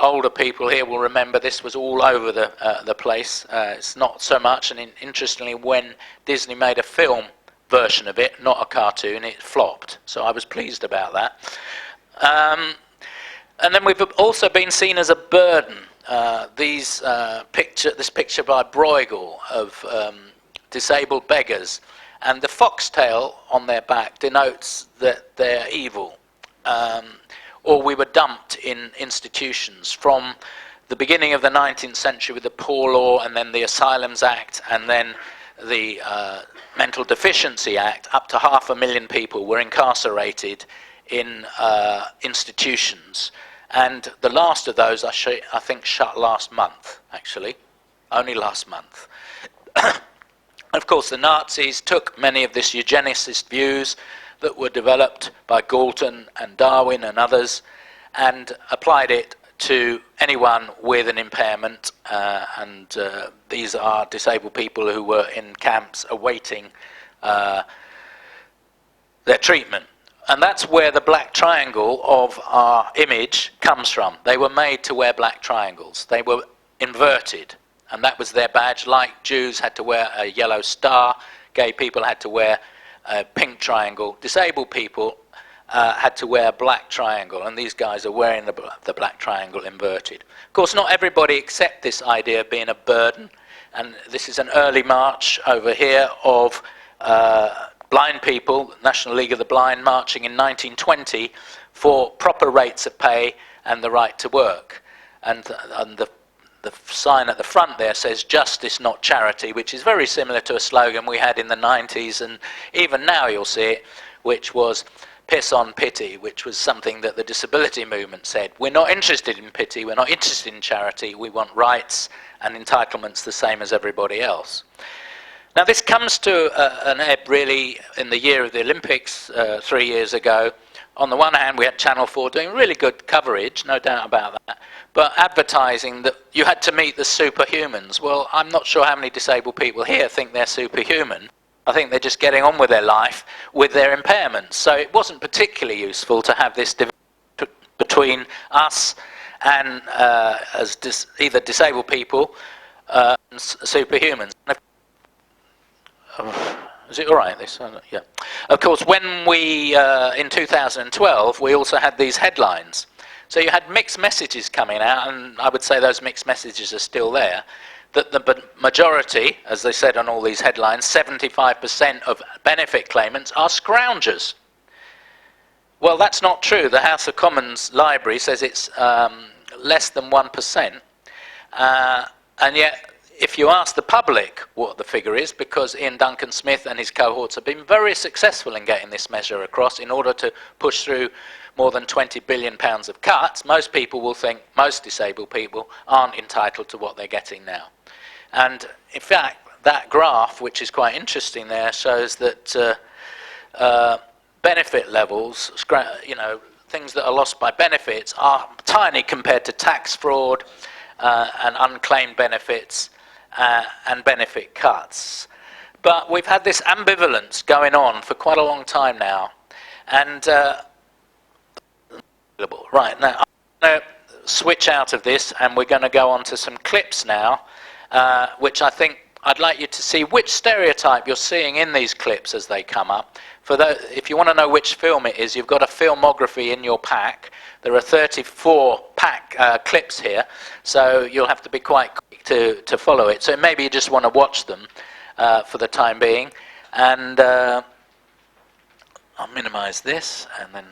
older people here will remember this was all over the place. It's not so much, and interestingly, when Disney made a film version of it, not a cartoon, it flopped. So I was pleased about that. And then we've also been seen as a burden. This picture by Bruegel of disabled beggars, and the foxtail on their back denotes that they're evil. Or we were dumped in institutions from the beginning of the 19th century with the Poor Law, and then the Asylums Act, and then the Mental Deficiency Act. Up to 500,000 people were incarcerated in institutions. And the last of those, I think, shut last month, actually. Only last month. Of course, the Nazis took many of these eugenicist views that were developed by Galton and Darwin and others, and applied it to anyone with an impairment, and these are disabled people who were in camps awaiting their treatment. And that's where the black triangle of our image comes from. They were made to wear black triangles. They were inverted, and that was their badge. Like Jews had to wear a yellow star, gay people had to wear a pink triangle, disabled people had to wear a black triangle, and these guys are wearing the black triangle inverted. Of course, not everybody accept this idea of being a burden, and this is an early march over here of blind people, National League of the Blind, marching in 1920 for proper rates of pay and the right to work. And the sign at the front there says "Justice, not charity," which is very similar to a slogan we had in the 90s, and even now you'll see it, which was "Piss on pity," which was something that the disability movement said. We're not interested in pity, we're not interested in charity, we want rights and entitlements the same as everybody else. Now this comes to an ebb really in the year of the Olympics 3 years ago. On the one hand, we had Channel 4 doing really good coverage, no doubt about that, but advertising that you had to meet the superhumans. Well, I'm not sure how many disabled people here think they're superhuman. I think they're just getting on with their life with their impairments. So it wasn't particularly useful to have this division between us and either disabled people and superhumans. Is it all right, this? Yeah. Of course, when we, in 2012, we also had these headlines. So you had mixed messages coming out, and I would say those mixed messages are still there, that the majority, as they said on all these headlines, 75% of benefit claimants are scroungers. Well, that's not true. The House of Commons Library says it's less than 1%, and yet if you ask the public what the figure is, because Ian Duncan Smith and his cohorts have been very successful in getting this measure across in order to push through more than £20 billion of cuts, most people will think most disabled people aren't entitled to what they're getting now. And in fact, that graph, which is quite interesting there, shows that benefit levels, you know, things that are lost by benefits are tiny compared to tax fraud and unclaimed benefits and benefit cuts. But we've had this ambivalence going on for quite a long time now. And right, now I'm going to switch out of this, and we're going to go on to some clips now, which I think I'd like you to see which stereotype you're seeing in these clips as they come up. If you want to know which film it is, you've got a filmography in your pack. There are 34 clips here, so you'll have to be quite quick to follow it. So maybe you just want to watch them for the time being. And I'll minimize this, and then